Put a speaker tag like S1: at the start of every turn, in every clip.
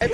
S1: तो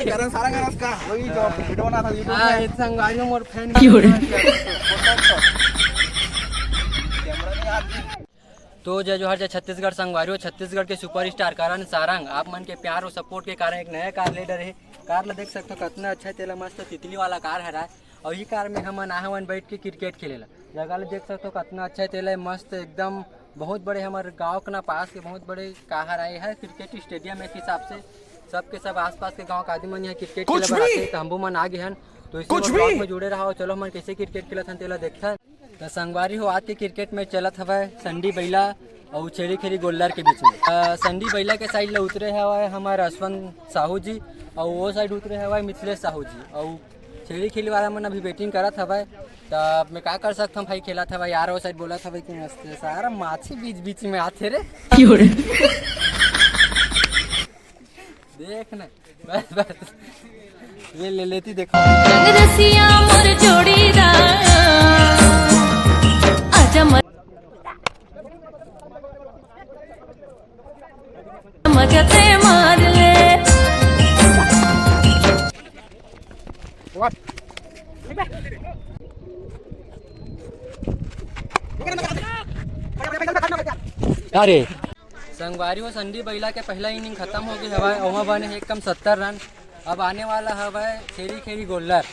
S1: जय जोहर जय छत्तीसगढ़ संगवारियों। छत्तीसगढ़ के सुपरस्टार करण सारंग आप मन के प्यार और सपोर्ट के कारण एक नया कार ले रहे। कार ला देख सकते हो कितना अच्छा तेला मस्त तितली वाला कार है और ये कार में हम आहवन बैठ के क्रिकेट खेलेला। जगह देख सकते हो कितना अच्छा तेला मस्त एकदम बहुत बड़े हमारे गाँव के ना पास के बहुत बड़े कार आए है क्रिकेट स्टेडियम एक हिसाब से सबके सब आसपास के गाँव के आदमी मन यहाँ क्रिकेट खेले तो हम मन आ गए हैं तो इसी में जुड़े रहा। चलो हम कैसे क्रिकेट खेलत हन तेला देखता तो संगवारी हो आज के क्रिकेट में चलत हवा संडी बैला और छेड़ी खेड़ी गोल्लर के बीच में। संडी बैला के साइड ले उतरे हवा हमारे अश्वंत साहू जी और वो साइड उतरे हवा मिथिलेश साहू जी और छेड़ी खेली वाला मन अभी बैटिंग करत हवा। तो मैं क्या कर सकता हूँ भाई खेला था यार वो साइड बोला था भाई कि मस्त सारा माछी बीच बीच में आते रे देख ना बस बस ये ले लेती देखो
S2: रसिया मोर जोड़ीदार आजा मगते मार ले
S1: अरे संगवारी हो संडी बैला के पहला इनिंग खत्म हो गई हवा वहाँ बने एकदम 70 रन। अब आने वाला हवा खेरी खेरी गोल्लर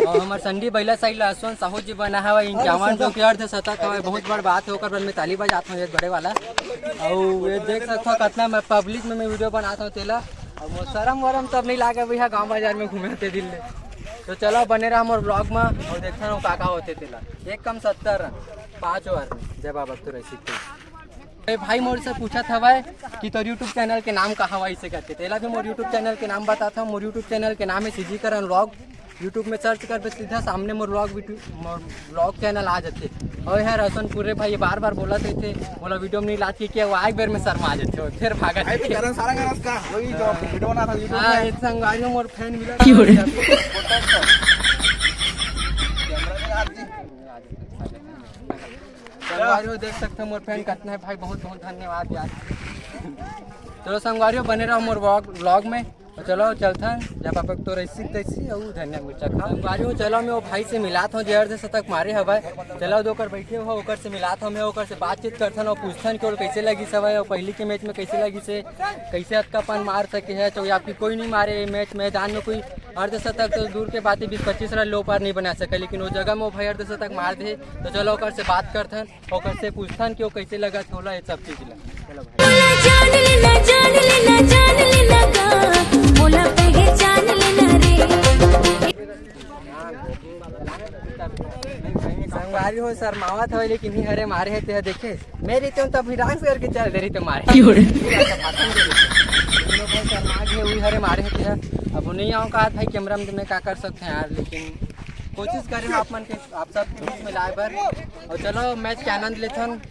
S1: और हमारे संडी बैला साइड अश्वंत साहू जी बना हवा 51 जो कि अर्धशतक हवा बहुत बड़ बात है होकर मैं ताली बजाता हूँ एक बड़े वाला और ये देख सकता हूँ कितना मैं पब्लिक में मैं वीडियो बनाता हूँ तेला और शर्म वरम तब नहीं लागे भैया गाँव बाजार में घूमे थे दिल तो चलो बने रहा हमारे ब्लॉग में और देखता हूँ काका होते तेला एक कम 70 रन 5 ओवर में जय बाबा तो रही भाई मोर से पूछा था भाई कि तो यूट्यूब चैनल के नाम कहा हुआ इसे करते तेला भी मोर यूट्यूब चैनल के नाम बताता हूँ। मोर यूट्यूब चैनल के नाम है सीजी करण व्लॉग। यूट्यूब में सर्च कर सीधा सामने मोर व्लॉग चैनल आ जाते और यार रसनपुरे भाई बार बार बोला थे बोला वीडियो में नहीं लाती क्या वो एक बार में शर्मा आ जाते फिर भागा संगवारियों मोर फैन मिला संगवारियों देख सकते हो मोर फैन कितना है भाई बहुत बहुत धन्यवाद यार। चलो संगवारियों बने रहो मोर व्लॉग में और चलो चलता जब आप तो रैसी तैसी और धनिया मिर्चा खा संगवारियों। चलो मैं वो भाई से मिलाता हूँ जहर से शतक मारे हवा चलो दोकर बैठे हो ओकर से मिलाता हूँ मैं ओकर से बातचीत करता और पूछता कि और कैसे लगी सब और पहली के मैच में कैसे लगी से कैसे अक्कापन मार सके है तो या फिर कोई नहीं मारे मैच मैदान में कोई अर्धशतक तो दूर के बात 20-25 रन लो पार नहीं बना सके लेकिन वो जगह में वो भाई अर्धशतक मार दे तो चलो ओकर से बात करथन ओकर से पूछथन कि वो कैसे लगा छोला ये सब चीज ला चलो संगवारी हो सर मावा था लेकिन ही हरे मारे है देखे मैं रहते हूँ तब डांस करके चल रही तो मारे वही हरे मारे है अब नहीं आऊँ कहा भाई कैमरा में मैं क्या कर सकते हैं यार लेकिन कोशिश करें आप मन के आप सब में लाए बार और चलो मैच के आनंद लेते हैं।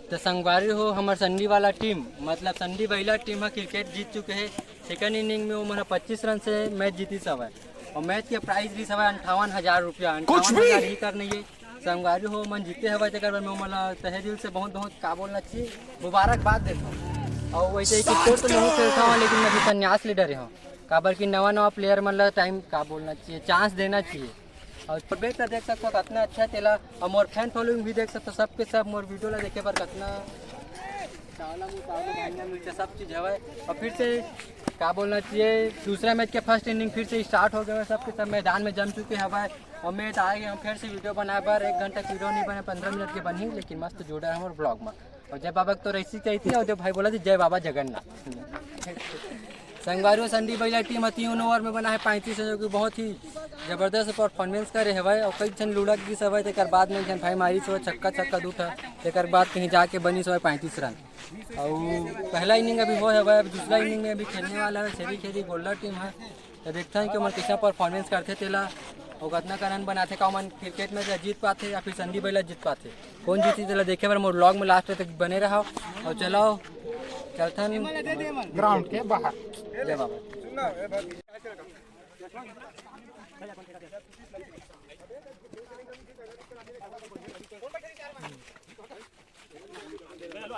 S1: तो संगवारी हो हमारे संडी वाला टीम मतलब संडी बैला टीम है क्रिकेट जीत चुके हैं। सेकंड इनिंग में वो मैंने 25 रन से मैच जीती सब है और मैच के प्राइस भी सब है 58,000 रुपया 58,000 ही करने ये संगवारी हो मन जीते हवा जगह में मतलब तहे दिल से बहुत बहुत का बोलना चाहिए मुबारकबाद देता हूँ। और वैसे ही क्रिकेट तो नहीं खेलता हूँ लेकिन मैं भी संन्यास लीडर हूँ काबर की नवा प्लेयर मतलब टाइम का बोलना चाहिए चांस देना चाहिए और देख सकते हो कितना अच्छा तेला और मोर फैन फॉलोइंग भी देख सकते हो सबके सब मोर वीडियो ला देखे पर कितना सब चीज़ है और फिर से क्या बोलना चाहिए दूसरा मैच के फर्स्ट इनिंग फिर से स्टार्ट हो गया सबके सब मैदान में जम चुके हैं भाई और मैच आ गए हम फिर से वीडियो बनाए बार 1 घंटा की वीडियो नहीं बने 15 मिनट के बनी लेकिन मस्त जोड़ा है हमारे ब्लॉग में और जय बाबा तो रैसी चाहिए थी और जब भाई बोला थी जय बाबा जगन्नाथ। संगवारियों संडी बैला टीम 3 ओवर में बना है 35 जो कि बहुत ही जबरदस्त परफॉर्मेंस करे है और कई जन लुढ़क भी सब है एक बाद में जन भाई मारी सब छक्का दूठा एक बाद कहीं जाके बनी सब 35 रन और पहला इनिंग अभी हो है दूसरा इनिंग में अभी खेलने वाला है छेड़ी खेड़ी गोल्डर टीम है तो देखते हैं कि मन कैसा परफॉर्मेंस करते तेला और कितना का रन बनाते का मन क्रिकेट में जीत पाते या फिर संडी बैला जीत पाते कौन जीती तेला देखे बार मोर ब्लॉग में लास्ट तक बने रहा और चलो चलता
S3: ग्राउंड के बाहर
S1: जय बाबा।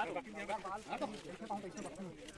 S3: हाँ तो इसमें पाऊँ तो इसमें